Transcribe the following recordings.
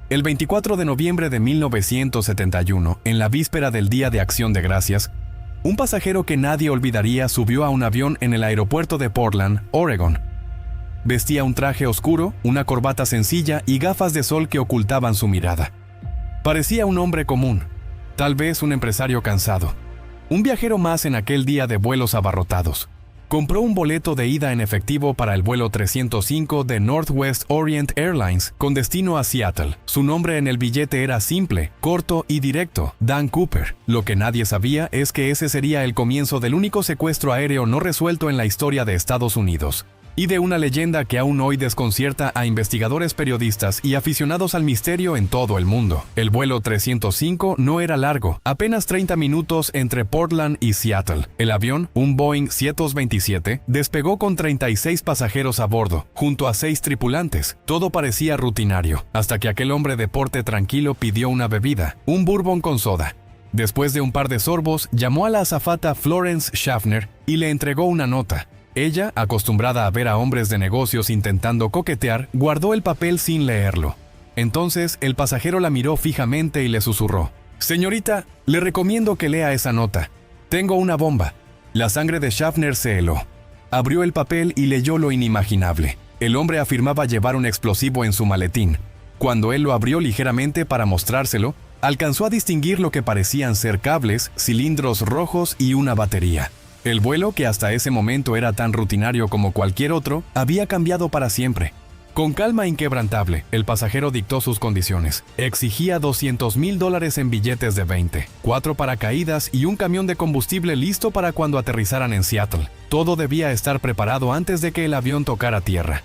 El 24 de noviembre de 1971, en la víspera del Día de Acción de Gracias, un pasajero que nadie olvidaría subió a un avión en el aeropuerto de Portland, Oregon. Vestía un traje oscuro, una corbata sencilla y gafas de sol que ocultaban su mirada. Parecía un hombre común, tal vez un empresario cansado, un viajero más en aquel día de vuelos abarrotados. Compró un boleto de ida en efectivo para el vuelo 305 de Northwest Orient Airlines con destino a Seattle. Su nombre en el billete era simple, corto y directo: Dan Cooper. Lo que nadie sabía es que ese sería el comienzo del único secuestro aéreo no resuelto en la historia de Estados Unidos, y de una leyenda que aún hoy desconcierta a investigadores, periodistas y aficionados al misterio en todo el mundo. El vuelo 305 no era largo, apenas 30 minutos entre Portland y Seattle. El avión, un Boeing 727, despegó con 36 pasajeros a bordo, junto a 6 tripulantes. Todo parecía rutinario, hasta que aquel hombre de porte tranquilo pidió una bebida, un bourbon con soda. Después de un par de sorbos, llamó a la azafata Florence Schaffner y le entregó una nota. Ella, acostumbrada a ver a hombres de negocios intentando coquetear, guardó el papel sin leerlo. Entonces, el pasajero la miró fijamente y le susurró: «Señorita, le recomiendo que lea esa nota. Tengo una bomba». La sangre de Schaffner se heló. Abrió el papel y leyó lo inimaginable. El hombre afirmaba llevar un explosivo en su maletín. Cuando él lo abrió ligeramente para mostrárselo, alcanzó a distinguir lo que parecían ser cables, cilindros rojos y una batería. El vuelo, que hasta ese momento era tan rutinario como cualquier otro, había cambiado para siempre. Con calma inquebrantable, el pasajero dictó sus condiciones. Exigía $200,000 en billetes de 20, 4 paracaídas y un camión de combustible listo para cuando aterrizaran en Seattle. Todo debía estar preparado antes de que el avión tocara tierra.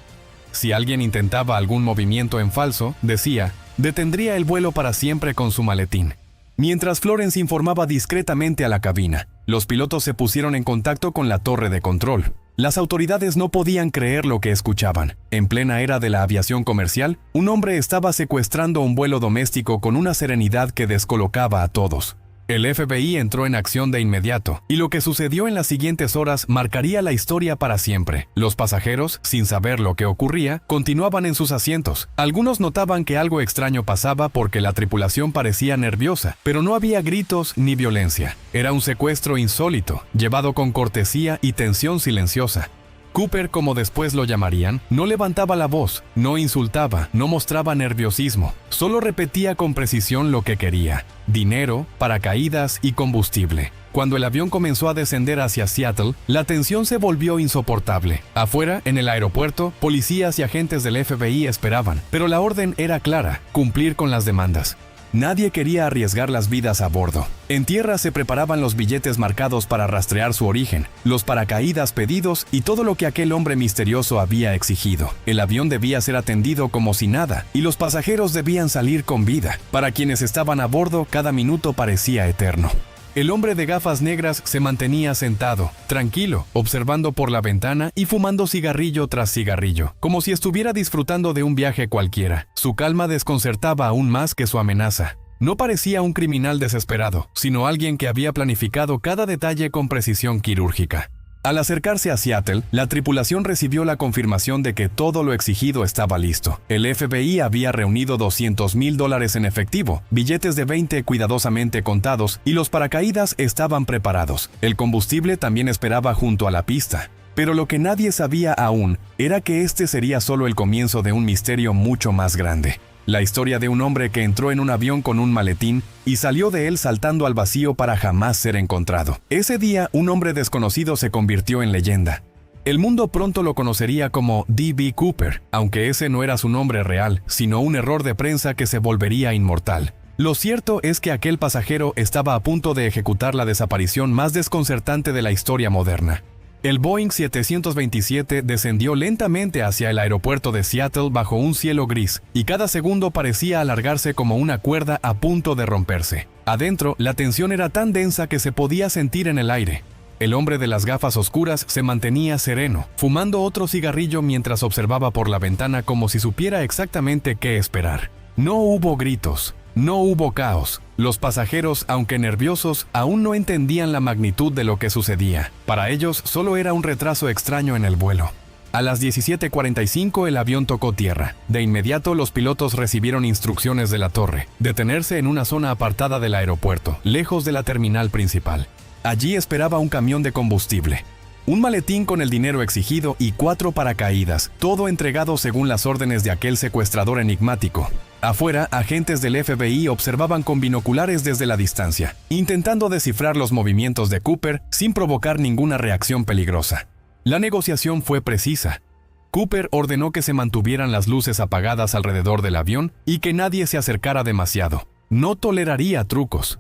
Si alguien intentaba algún movimiento en falso, decía, detendría el vuelo para siempre con su maletín. Mientras Florence informaba discretamente a la cabina, los pilotos se pusieron en contacto con la torre de control. Las autoridades no podían creer lo que escuchaban. En plena era de la aviación comercial, un hombre estaba secuestrando un vuelo doméstico con una serenidad que descolocaba a todos. El FBI entró en acción de inmediato, y lo que sucedió en las siguientes horas marcaría la historia para siempre. Los pasajeros, sin saber lo que ocurría, continuaban en sus asientos. Algunos notaban que algo extraño pasaba porque la tripulación parecía nerviosa, pero no había gritos ni violencia. Era un secuestro insólito, llevado con cortesía y tensión silenciosa. Cooper, como después lo llamarían, no levantaba la voz, no insultaba, no mostraba nerviosismo, solo repetía con precisión lo que quería: dinero, paracaídas y combustible. Cuando el avión comenzó a descender hacia Seattle, la tensión se volvió insoportable. Afuera, en el aeropuerto, policías y agentes del FBI esperaban, pero la orden era clara: cumplir con las demandas. Nadie quería arriesgar las vidas a bordo. En tierra se preparaban los billetes marcados para rastrear su origen, los paracaídas pedidos y todo lo que aquel hombre misterioso había exigido. El avión debía ser atendido como si nada, y los pasajeros debían salir con vida. Para quienes estaban a bordo, cada minuto parecía eterno. El hombre de gafas negras se mantenía sentado, tranquilo, observando por la ventana y fumando cigarrillo tras cigarrillo, como si estuviera disfrutando de un viaje cualquiera. Su calma desconcertaba aún más que su amenaza. No parecía un criminal desesperado, sino alguien que había planificado cada detalle con precisión quirúrgica. Al acercarse a Seattle, la tripulación recibió la confirmación de que todo lo exigido estaba listo. El FBI había reunido $200,000 en efectivo, billetes de 20 cuidadosamente contados, y los paracaídas estaban preparados. El combustible también esperaba junto a la pista. Pero lo que nadie sabía aún era que este sería solo el comienzo de un misterio mucho más grande. La historia de un hombre que entró en un avión con un maletín y salió de él saltando al vacío para jamás ser encontrado. Ese día, un hombre desconocido se convirtió en leyenda. El mundo pronto lo conocería como D.B. Cooper, aunque ese no era su nombre real, sino un error de prensa que se volvería inmortal. Lo cierto es que aquel pasajero estaba a punto de ejecutar la desaparición más desconcertante de la historia moderna. El Boeing 727 descendió lentamente hacia el aeropuerto de Seattle bajo un cielo gris, y cada segundo parecía alargarse como una cuerda a punto de romperse. Adentro, la tensión era tan densa que se podía sentir en el aire. El hombre de las gafas oscuras se mantenía sereno, fumando otro cigarrillo mientras observaba por la ventana como si supiera exactamente qué esperar. No hubo gritos. No hubo caos. Los pasajeros, aunque nerviosos, aún no entendían la magnitud de lo que sucedía. Para ellos, solo era un retraso extraño en el vuelo. A las 17:45 el avión tocó tierra. De inmediato los pilotos recibieron instrucciones de la torre: detenerse en una zona apartada del aeropuerto, lejos de la terminal principal. Allí esperaba un camión de combustible, un maletín con el dinero exigido y 4 paracaídas, todo entregado según las órdenes de aquel secuestrador enigmático. Afuera, agentes del FBI observaban con binoculares desde la distancia, intentando descifrar los movimientos de Cooper sin provocar ninguna reacción peligrosa. La negociación fue precisa. Cooper ordenó que se mantuvieran las luces apagadas alrededor del avión y que nadie se acercara demasiado. No toleraría trucos.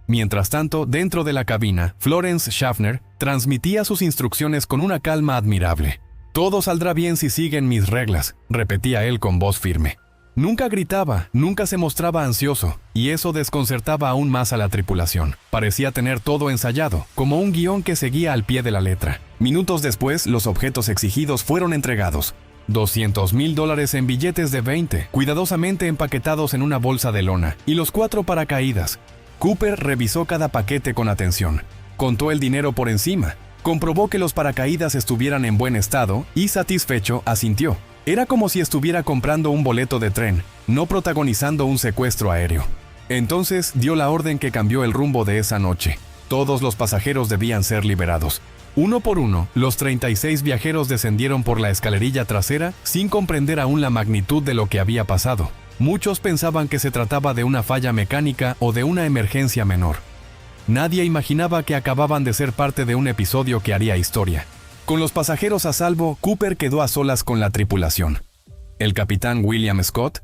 Mientras tanto, dentro de la cabina, Florence Schaffner transmitía sus instrucciones con una calma admirable. «Todo saldrá bien si siguen mis reglas», repetía él con voz firme. Nunca gritaba, nunca se mostraba ansioso, y eso desconcertaba aún más a la tripulación. Parecía tener todo ensayado, como un guión que seguía al pie de la letra. Minutos después, los objetos exigidos fueron entregados. $200,000 en billetes de 20, cuidadosamente empaquetados en una bolsa de lona, y los 4 paracaídas. Cooper revisó cada paquete con atención. Contó el dinero por encima, comprobó que los paracaídas estuvieran en buen estado y, satisfecho, asintió. Era como si estuviera comprando un boleto de tren, no protagonizando un secuestro aéreo. Entonces dio la orden que cambió el rumbo de esa noche. Todos los pasajeros debían ser liberados. Uno por uno, los 36 viajeros descendieron por la escalerilla trasera sin comprender aún la magnitud de lo que había pasado. Muchos pensaban que se trataba de una falla mecánica o de una emergencia menor. Nadie imaginaba que acababan de ser parte de un episodio que haría historia. Con los pasajeros a salvo, Cooper quedó a solas con la tripulación. El capitán William Scott,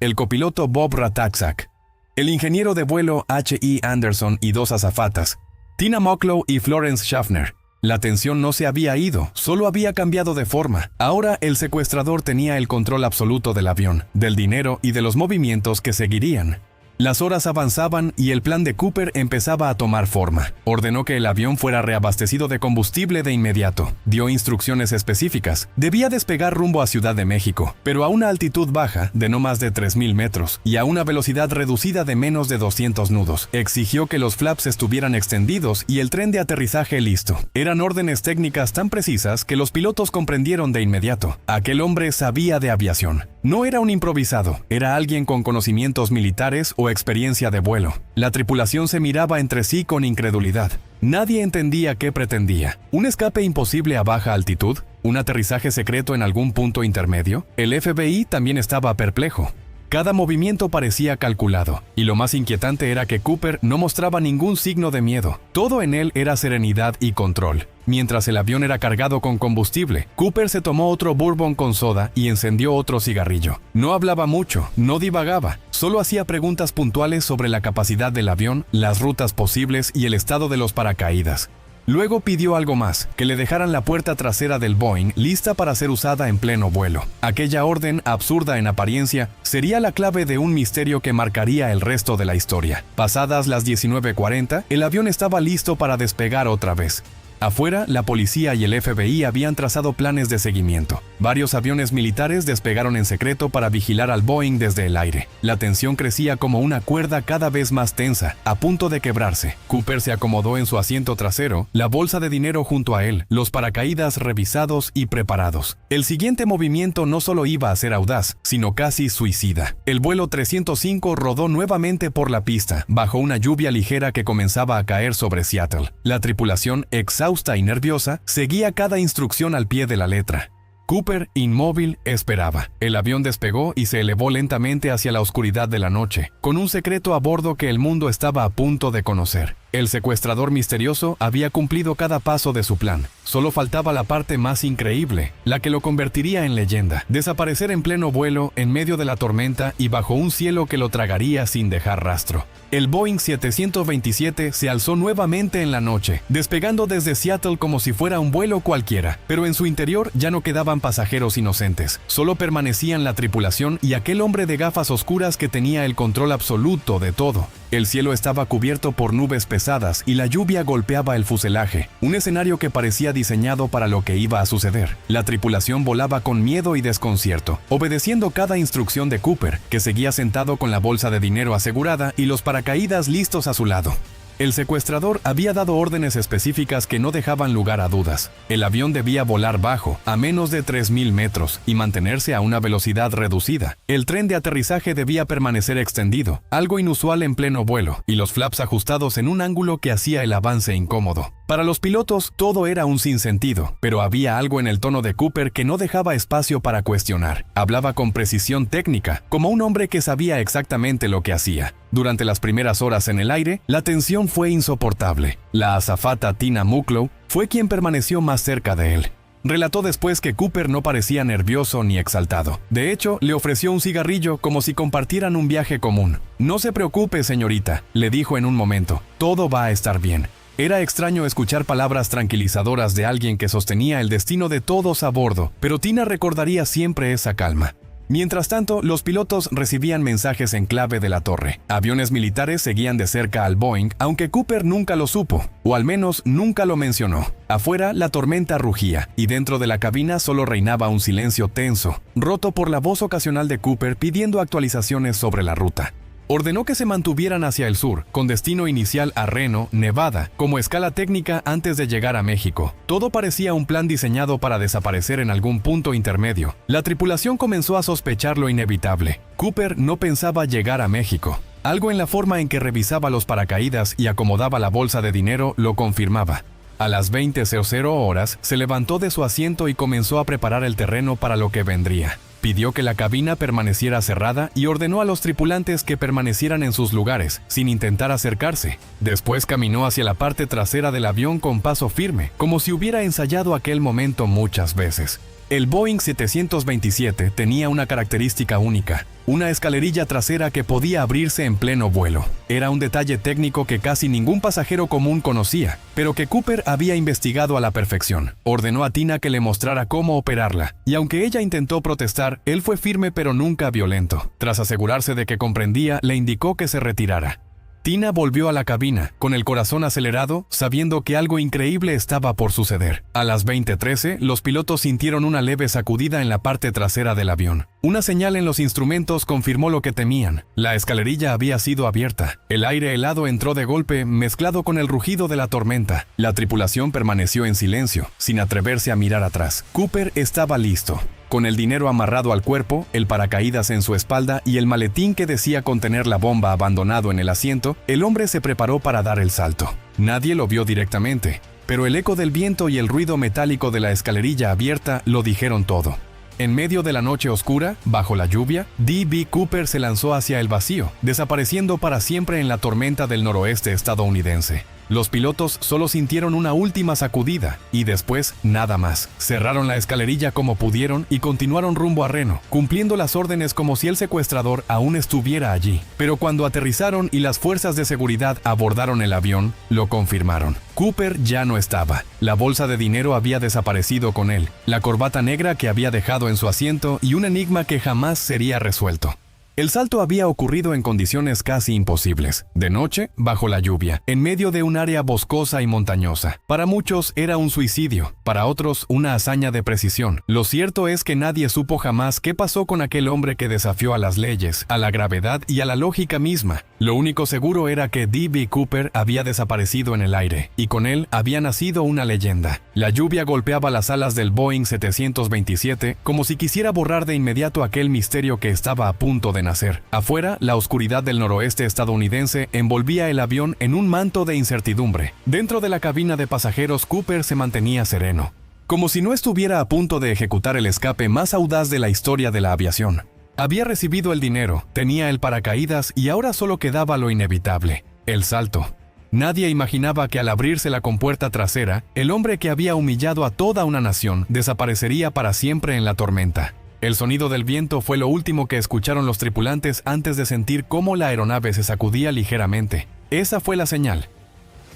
el copiloto Bob Ratajczak, el ingeniero de vuelo H.E. Anderson y 2 azafatas, Tina Mucklow y Florence Schaffner. La tensión no se había ido, solo había cambiado de forma. Ahora el secuestrador tenía el control absoluto del avión, del dinero y de los movimientos que seguirían. Las horas avanzaban y el plan de Cooper empezaba a tomar forma. Ordenó que el avión fuera reabastecido de combustible de inmediato. Dio instrucciones específicas. Debía despegar rumbo a Ciudad de México, pero a una altitud baja de no más de 3,000 metros y a una velocidad reducida de menos de 200 nudos. Exigió que los flaps estuvieran extendidos y el tren de aterrizaje listo. Eran órdenes técnicas tan precisas que los pilotos comprendieron de inmediato. Aquel hombre sabía de aviación. No era un improvisado, era alguien con conocimientos militares o experiencia de vuelo. La tripulación se miraba entre sí con incredulidad. Nadie entendía qué pretendía. ¿Un escape imposible a baja altitud? ¿Un aterrizaje secreto en algún punto intermedio? El FBI también estaba perplejo. Cada movimiento parecía calculado, y lo más inquietante era que Cooper no mostraba ningún signo de miedo. Todo en él era serenidad y control. Mientras el avión era cargado con combustible, Cooper se tomó otro bourbon con soda y encendió otro cigarrillo. No hablaba mucho, no divagaba, solo hacía preguntas puntuales sobre la capacidad del avión, las rutas posibles y el estado de los paracaídas. Luego pidió algo más, que le dejaran la puerta trasera del Boeing lista para ser usada en pleno vuelo. Aquella orden, absurda en apariencia, sería la clave de un misterio que marcaría el resto de la historia. Pasadas las 19:40, el avión estaba listo para despegar otra vez. Afuera, la policía y el FBI habían trazado planes de seguimiento. Varios aviones militares despegaron en secreto para vigilar al Boeing desde el aire. La tensión crecía como una cuerda cada vez más tensa, a punto de quebrarse. Cooper se acomodó en su asiento trasero, la bolsa de dinero junto a él, los paracaídas revisados y preparados. El siguiente movimiento no solo iba a ser audaz, sino casi suicida. El vuelo 305 rodó nuevamente por la pista, bajo una lluvia ligera que comenzaba a caer sobre Seattle. La tripulación, exhausta y nerviosa, seguía cada instrucción al pie de la letra. Cooper, inmóvil, esperaba. El avión despegó y se elevó lentamente hacia la oscuridad de la noche, con un secreto a bordo que el mundo estaba a punto de conocer. El secuestrador misterioso había cumplido cada paso de su plan. Solo faltaba la parte más increíble, la que lo convertiría en leyenda. Desaparecer en pleno vuelo, en medio de la tormenta y bajo un cielo que lo tragaría sin dejar rastro. El Boeing 727 se alzó nuevamente en la noche, despegando desde Seattle como si fuera un vuelo cualquiera. Pero en su interior ya no quedaban pasajeros inocentes. Solo permanecían la tripulación y aquel hombre de gafas oscuras que tenía el control absoluto de todo. El cielo estaba cubierto por nubes pesadas y la lluvia golpeaba el fuselaje, un escenario que parecía diseñado para lo que iba a suceder. La tripulación volaba con miedo y desconcierto, obedeciendo cada instrucción de Cooper, que seguía sentado con la bolsa de dinero asegurada y los paracaídas listos a su lado. El secuestrador había dado órdenes específicas que no dejaban lugar a dudas. El avión debía volar bajo, a menos de 3.000 metros, y mantenerse a una velocidad reducida. El tren de aterrizaje debía permanecer extendido, algo inusual en pleno vuelo, y los flaps ajustados en un ángulo que hacía el avance incómodo. Para los pilotos, todo era un sinsentido, pero había algo en el tono de Cooper que no dejaba espacio para cuestionar. Hablaba con precisión técnica, como un hombre que sabía exactamente lo que hacía. Durante las primeras horas en el aire, la tensión fue insoportable. La azafata Tina Mucklow fue quien permaneció más cerca de él. Relató después que Cooper no parecía nervioso ni exaltado. De hecho, le ofreció un cigarrillo como si compartieran un viaje común. «No se preocupe, señorita», le dijo en un momento. «Todo va a estar bien». Era extraño escuchar palabras tranquilizadoras de alguien que sostenía el destino de todos a bordo, pero Tina recordaría siempre esa calma. Mientras tanto, los pilotos recibían mensajes en clave de la torre. Aviones militares seguían de cerca al Boeing, aunque Cooper nunca lo supo, o al menos nunca lo mencionó. Afuera, la tormenta rugía, y dentro de la cabina solo reinaba un silencio tenso, roto por la voz ocasional de Cooper pidiendo actualizaciones sobre la ruta. Ordenó que se mantuvieran hacia el sur, con destino inicial a Reno, Nevada, como escala técnica antes de llegar a México. Todo parecía un plan diseñado para desaparecer en algún punto intermedio. La tripulación comenzó a sospechar lo inevitable. Cooper no pensaba llegar a México. Algo en la forma en que revisaba los paracaídas y acomodaba la bolsa de dinero lo confirmaba. A las 20:00 horas, se levantó de su asiento y comenzó a preparar el terreno para lo que vendría. Pidió que la cabina permaneciera cerrada y ordenó a los tripulantes que permanecieran en sus lugares, sin intentar acercarse. Después caminó hacia la parte trasera del avión con paso firme, como si hubiera ensayado aquel momento muchas veces. El Boeing 727 tenía una característica única, una escalerilla trasera que podía abrirse en pleno vuelo. Era un detalle técnico que casi ningún pasajero común conocía, pero que Cooper había investigado a la perfección. Ordenó a Tina que le mostrara cómo operarla, y aunque ella intentó protestar, él fue firme pero nunca violento. Tras asegurarse de que comprendía, le indicó que se retirara. Tina volvió a la cabina, con el corazón acelerado, sabiendo que algo increíble estaba por suceder. A las 20:13, los pilotos sintieron una leve sacudida en la parte trasera del avión. Una señal en los instrumentos confirmó lo que temían. La escalerilla había sido abierta. El aire helado entró de golpe, mezclado con el rugido de la tormenta. La tripulación permaneció en silencio, sin atreverse a mirar atrás. Cooper estaba listo. Con el dinero amarrado al cuerpo, el paracaídas en su espalda y el maletín que decía contener la bomba abandonado en el asiento, el hombre se preparó para dar el salto. Nadie lo vio directamente, pero el eco del viento y el ruido metálico de la escalerilla abierta lo dijeron todo. En medio de la noche oscura, bajo la lluvia, D.B. Cooper se lanzó hacia el vacío, desapareciendo para siempre en la tormenta del noroeste estadounidense. Los pilotos solo sintieron una última sacudida y después nada más. Cerraron la escalerilla como pudieron y continuaron rumbo a Reno, cumpliendo las órdenes como si el secuestrador aún estuviera allí. Pero cuando aterrizaron y las fuerzas de seguridad abordaron el avión, lo confirmaron. Cooper ya no estaba. La bolsa de dinero había desaparecido con él, la corbata negra que había dejado en su asiento y un enigma que jamás sería resuelto. El salto había ocurrido en condiciones casi imposibles. De noche, bajo la lluvia, en medio de un área boscosa y montañosa. Para muchos era un suicidio, para otros una hazaña de precisión. Lo cierto es que nadie supo jamás qué pasó con aquel hombre que desafió a las leyes, a la gravedad y a la lógica misma. Lo único seguro era que D.B. Cooper había desaparecido en el aire, y con él había nacido una leyenda. La lluvia golpeaba las alas del Boeing 727 como si quisiera borrar de inmediato aquel misterio que estaba a punto de nacer. Afuera, la oscuridad del noroeste estadounidense envolvía el avión en un manto de incertidumbre. Dentro de la cabina de pasajeros, Cooper se mantenía sereno, como si no estuviera a punto de ejecutar el escape más audaz de la historia de la aviación. Había recibido el dinero, tenía el paracaídas y ahora solo quedaba lo inevitable, el salto. Nadie imaginaba que al abrirse la compuerta trasera, el hombre que había humillado a toda una nación desaparecería para siempre en la tormenta. El sonido del viento fue lo último que escucharon los tripulantes antes de sentir cómo la aeronave se sacudía ligeramente. Esa fue la señal.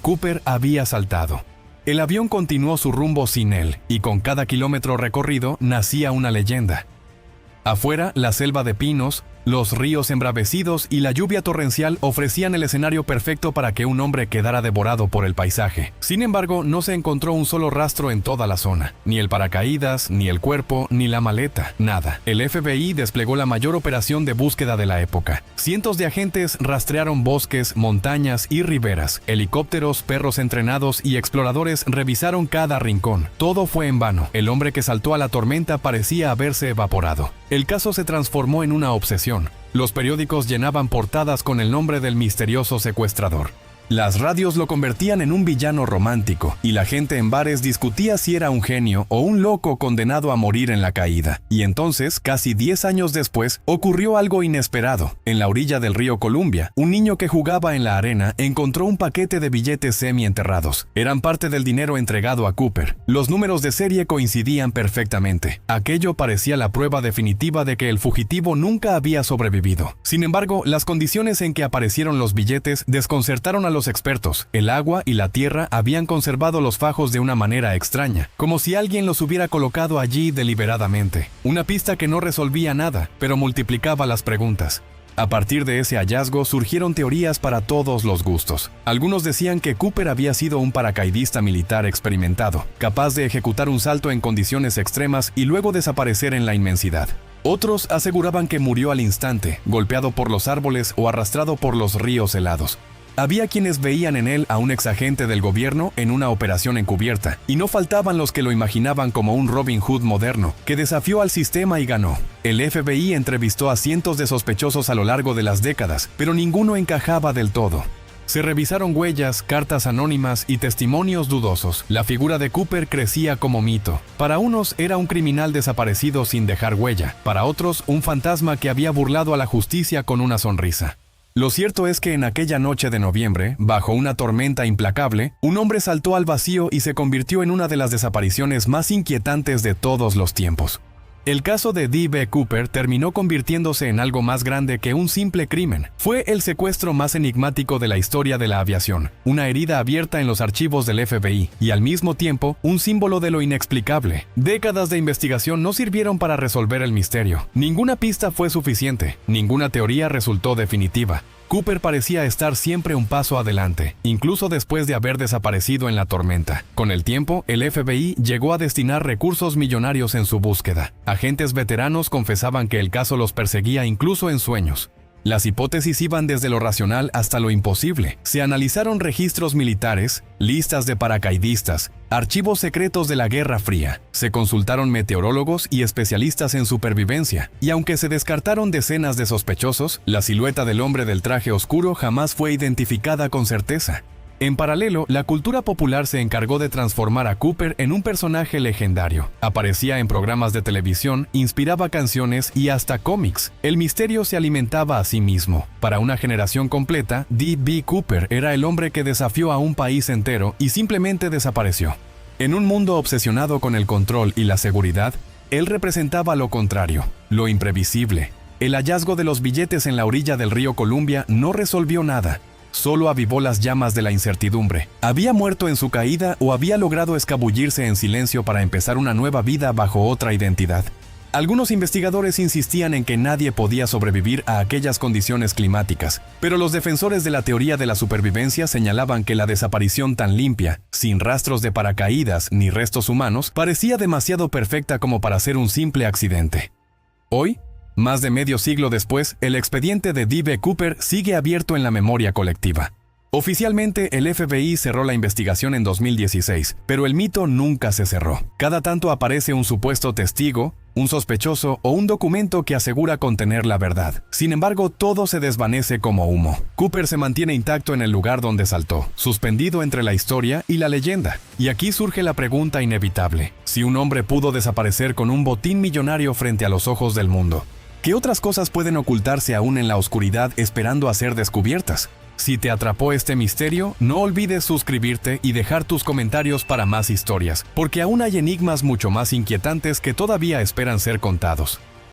Cooper había saltado. El avión continuó su rumbo sin él, y con cada kilómetro recorrido nacía una leyenda. Afuera, la selva de pinos, Los ríos embravecidos y la lluvia torrencial ofrecían el escenario perfecto para que un hombre quedara devorado por el paisaje. Sin embargo, no se encontró un solo rastro en toda la zona. Ni el paracaídas, ni el cuerpo, ni la maleta. Nada. El FBI desplegó la mayor operación de búsqueda de la época. Cientos de agentes rastrearon bosques, montañas y riberas. Helicópteros, perros entrenados y exploradores revisaron cada rincón. Todo fue en vano. El hombre que saltó a la tormenta parecía haberse evaporado. El caso se transformó en una obsesión. Los periódicos llenaban portadas con el nombre del misterioso secuestrador. Las radios lo convertían en un villano romántico, y la gente en bares discutía si era un genio o un loco condenado a morir en la caída. Y entonces, casi 10 años después, ocurrió algo inesperado. En la orilla del río Columbia, un niño que jugaba en la arena encontró un paquete de billetes semi-enterrados. Eran parte del dinero entregado a Cooper. Los números de serie coincidían perfectamente. Aquello parecía la prueba definitiva de que el fugitivo nunca había sobrevivido. Sin embargo, las condiciones en que aparecieron los billetes desconcertaron a los expertos. El agua y la tierra habían conservado los fajos de una manera extraña, como si alguien los hubiera colocado allí deliberadamente. Una pista que no resolvía nada, pero multiplicaba las preguntas. A partir de ese hallazgo surgieron teorías para todos los gustos. Algunos decían que Cooper había sido un paracaidista militar experimentado, capaz de ejecutar un salto en condiciones extremas y luego desaparecer en la inmensidad. Otros aseguraban que murió al instante, golpeado por los árboles o arrastrado por los ríos helados. Había quienes veían en él a un exagente del gobierno en una operación encubierta, y no faltaban los que lo imaginaban como un Robin Hood moderno, que desafió al sistema y ganó. El FBI entrevistó a cientos de sospechosos a lo largo de las décadas, pero ninguno encajaba del todo. Se revisaron huellas, cartas anónimas y testimonios dudosos. La figura de Cooper crecía como mito. Para unos era un criminal desaparecido sin dejar huella, para otros un fantasma que había burlado a la justicia con una sonrisa. Lo cierto es que en aquella noche de noviembre, bajo una tormenta implacable, un hombre saltó al vacío y se convirtió en una de las desapariciones más inquietantes de todos los tiempos. El caso de D.B. Cooper terminó convirtiéndose en algo más grande que un simple crimen. Fue el secuestro más enigmático de la historia de la aviación, una herida abierta en los archivos del FBI y al mismo tiempo un símbolo de lo inexplicable. Décadas de investigación no sirvieron para resolver el misterio. Ninguna pista fue suficiente, ninguna teoría resultó definitiva. Cooper parecía estar siempre un paso adelante, incluso después de haber desaparecido en la tormenta. Con el tiempo, el FBI llegó a destinar recursos millonarios en su búsqueda. Agentes veteranos confesaban que el caso los perseguía incluso en sueños. Las hipótesis iban desde lo racional hasta lo imposible. Se analizaron registros militares, listas de paracaidistas, archivos secretos de la Guerra Fría. Se consultaron meteorólogos y especialistas en supervivencia. Y aunque se descartaron decenas de sospechosos, la silueta del hombre del traje oscuro jamás fue identificada con certeza. En paralelo, la cultura popular se encargó de transformar a Cooper en un personaje legendario. Aparecía en programas de televisión, inspiraba canciones y hasta cómics. El misterio se alimentaba a sí mismo. Para una generación completa, D.B. Cooper era el hombre que desafió a un país entero y simplemente desapareció. En un mundo obsesionado con el control y la seguridad, él representaba lo contrario, lo imprevisible. El hallazgo de los billetes en la orilla del río Columbia no resolvió nada. Solo avivó las llamas de la incertidumbre. ¿Había muerto en su caída o había logrado escabullirse en silencio para empezar una nueva vida bajo otra identidad? Algunos investigadores insistían en que nadie podía sobrevivir a aquellas condiciones climáticas, pero los defensores de la teoría de la supervivencia señalaban que la desaparición tan limpia, sin rastros de paracaídas ni restos humanos, parecía demasiado perfecta como para ser un simple accidente. Hoy, más de medio siglo después, el expediente de D.B. Cooper sigue abierto en la memoria colectiva. Oficialmente, el FBI cerró la investigación en 2016, pero el mito nunca se cerró. Cada tanto aparece un supuesto testigo, un sospechoso o un documento que asegura contener la verdad. Sin embargo, todo se desvanece como humo. Cooper se mantiene intacto en el lugar donde saltó, suspendido entre la historia y la leyenda. Y aquí surge la pregunta inevitable: si un hombre pudo desaparecer con un botín millonario frente a los ojos del mundo, ¿qué otras cosas pueden ocultarse aún en la oscuridad esperando a ser descubiertas? Si te atrapó este misterio, no olvides suscribirte y dejar tus comentarios para más historias, porque aún hay enigmas mucho más inquietantes que todavía esperan ser contados.